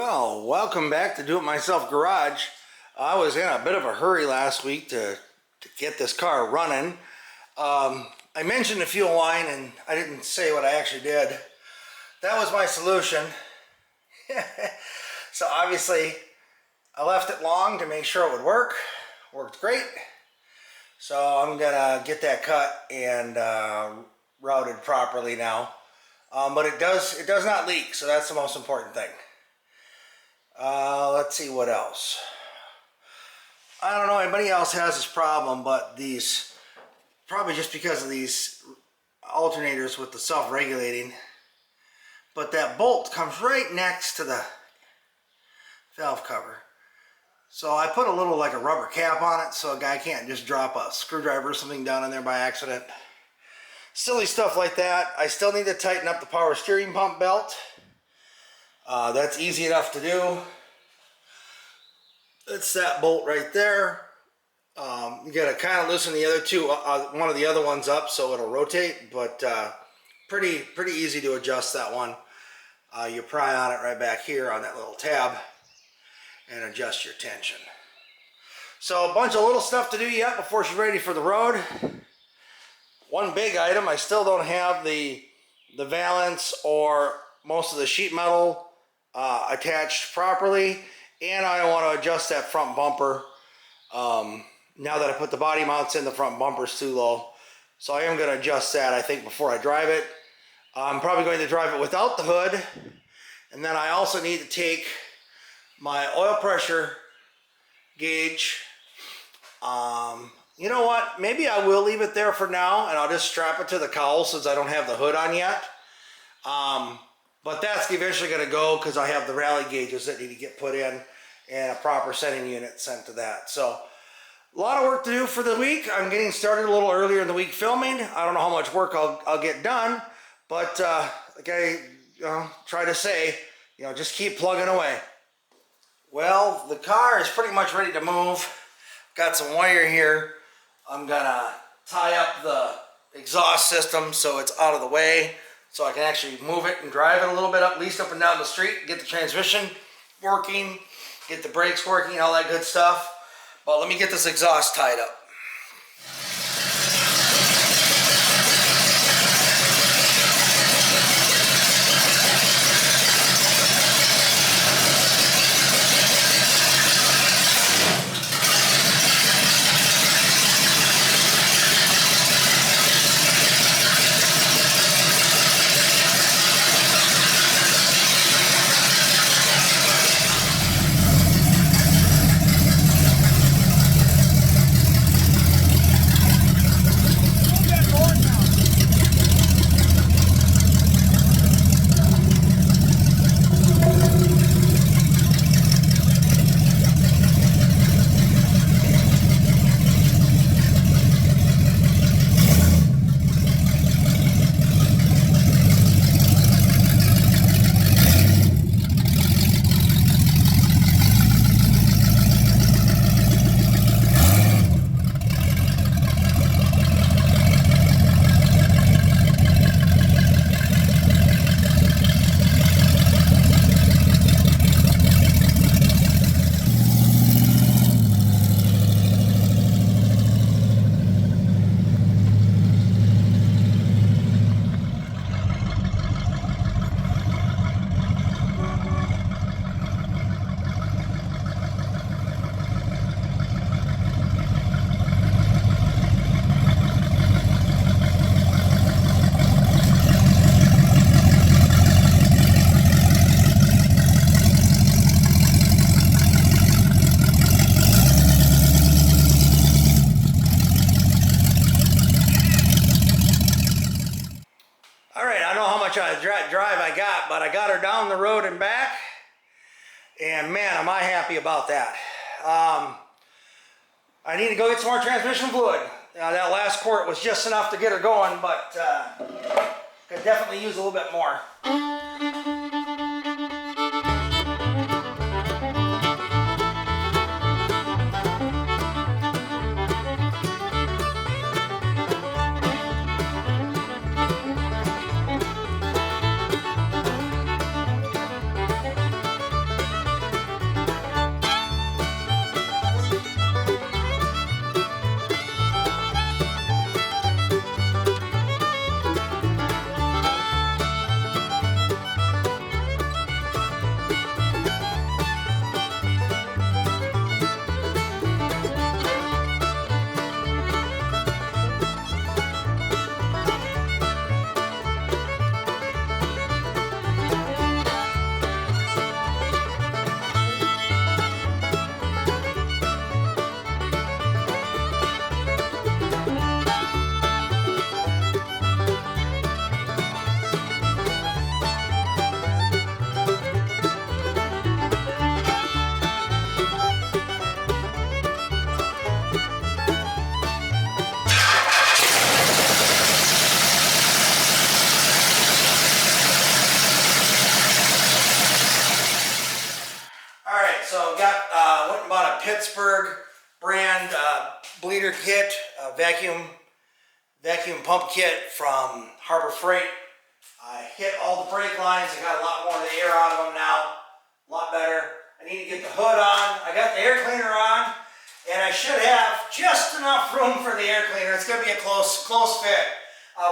Well, welcome back to Do-It-Myself Garage. I was in a bit of a hurry last week to get this car running. I mentioned the fuel line and I didn't say what I actually did. That was my solution. So obviously I left it long to make sure it would work. Worked great. So I'm gonna get that cut and routed properly now. But it does not leak, so that's the most important thing. Let's see what else. I don't know if anybody else has this problem, but these, probably just because of these alternators with the self-regulating, but that bolt comes right next to the valve cover. So I put a little like a rubber cap on it so a guy can't just drop a screwdriver or something down in there by accident. Silly stuff like that. I still need to tighten up the power steering pump belt. That's easy enough to do. It's that bolt right there. You gotta kind of loosen the other two, one of the other ones up so it'll rotate, but pretty easy to adjust that one. You pry on it right back here on that little tab and adjust your tension. So a bunch of little stuff to do yet before she's ready for the road. One big item, I still don't have the valance or most of the sheet metal attached properly, and I want to adjust that front bumper. Now that I put the body mounts in, the front bumper's too low, so I am going to adjust that, I think, before I drive it. I'm probably going to drive it without the hood, and then I also need to take my oil pressure gauge. You know what, maybe I will leave it there for now and I'll just strap it to the cowl since I don't have the hood on yet. But that's eventually going to go because I have the rally gauges that need to get put in and a proper setting unit sent to that. So a lot of work to do for the week. I'm getting started a little earlier in the week filming. I don't know how much work I'll get done, but like I try to say, just keep plugging away. Well, the car is pretty much ready to move. Got some wire here. I'm gonna tie up the exhaust system so it's out of the way, so I can actually move it and drive it a little bit at least up and down the street, get the transmission working, get the brakes working, all that good stuff. But let me get this exhaust tied up. Drive I got, but I got her down the road and back, and man, am I happy about that. I need to go get some more transmission fluid. That last quart was just enough to get her going, but could definitely use a little bit more. went and bought a Pittsburgh brand bleeder kit, vacuum pump kit from Harbor Freight. I hit all the brake lines. I got a lot more of the air out of them now. A lot better. I need to get the hood on. I got the air cleaner on. And I should have just enough room for the air cleaner. It's going to be a close fit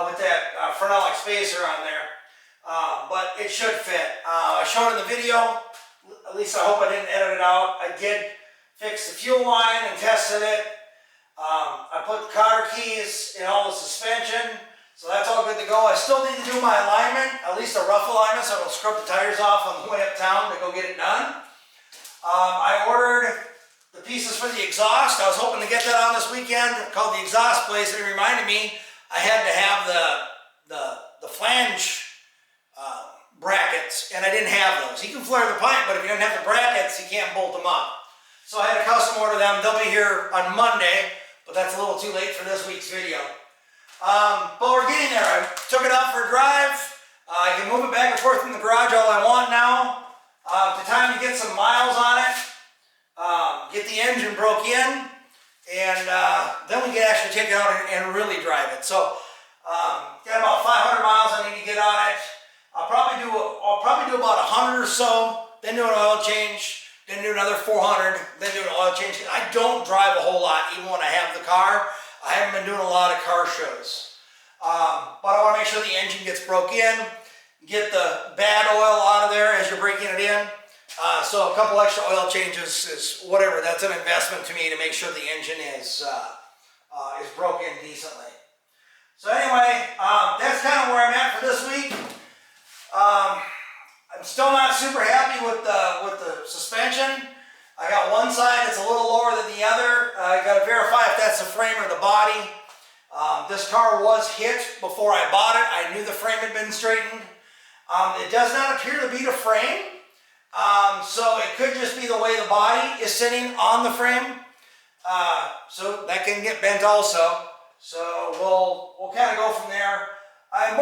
with that Frenelic spacer on there. But it should fit. I showed in the video. At least I hope I didn't edit it out. I did fix the fuel line and tested it. I put the cotter keys in all the suspension. So that's all good to go. I still need to do my alignment, at least a rough alignment, so I don't scrub the tires off on the way uptown to go get it done. I ordered the pieces for the exhaust. I was hoping to get that on this weekend. I called the exhaust place and it reminded me I had to have the flange brackets, and I didn't have those. You can flare the pipe, but if you don't have the brackets, you can't bolt them up. So I had to custom order them. They'll be here on Monday, but that's a little too late for this week's video. But we're getting there. I took it out for a drive. I can move it back and forth in the garage all I want now. The time to get some miles on it, get the engine broke in, and then we can actually take it out and really drive it. So got about 500 miles I need to get on it. I'll probably do about 100 or so, then do an oil change, then do another 400, then do an oil change. I don't drive a whole lot even when I have the car. I haven't been doing a lot of car shows. But I want to make sure the engine gets broke in, get the bad oil out of there as you're breaking it in. So a couple extra oil changes is whatever. That's an investment to me to make sure the engine is broken decently. So anyway, that's kind of where I'm at for this week. I'm still not super happy with the suspension. I got one side that's a little lower than the other. I got to verify if that's the frame or the body. This car was hit before I bought it. I knew the frame had been straightened. It does not appear to be the frame. So it could just be the way the body is sitting on the frame. So that can get bent also. So we'll kind of go from there. I'm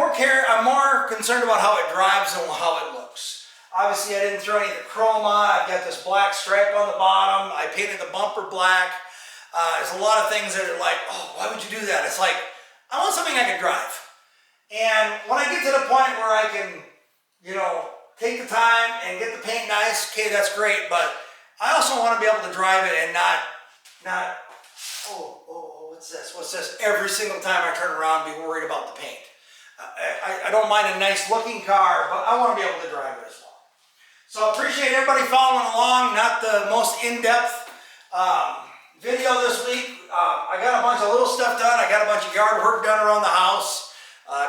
more concerned about how it drives than how it looks. Obviously, I didn't throw any of the chrome on. I've got this black stripe on the bottom. I painted the bumper black. There's a lot of things that are like, oh, why would you do that? It's like, I want something I can drive. And when I get to the point where I can, take the time and get the paint nice, okay, that's great. But I also want to be able to drive it and not what's this? Every single time I turn around, be worried about the paint. I don't mind a nice looking car, but I want to be able to drive it as well. So I appreciate everybody following along. Not the most in-depth video this week. I got a bunch of little stuff done. I got a bunch of yard work done around the house.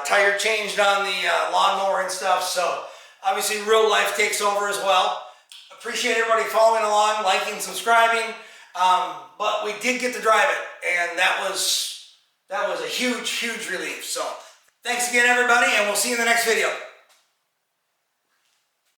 Tire changed on the lawnmower and stuff. So obviously real life takes over as well. Appreciate everybody following along, liking, subscribing. But we did get to drive it, and that was a huge relief. So thanks again, everybody, and we'll see you in the next video.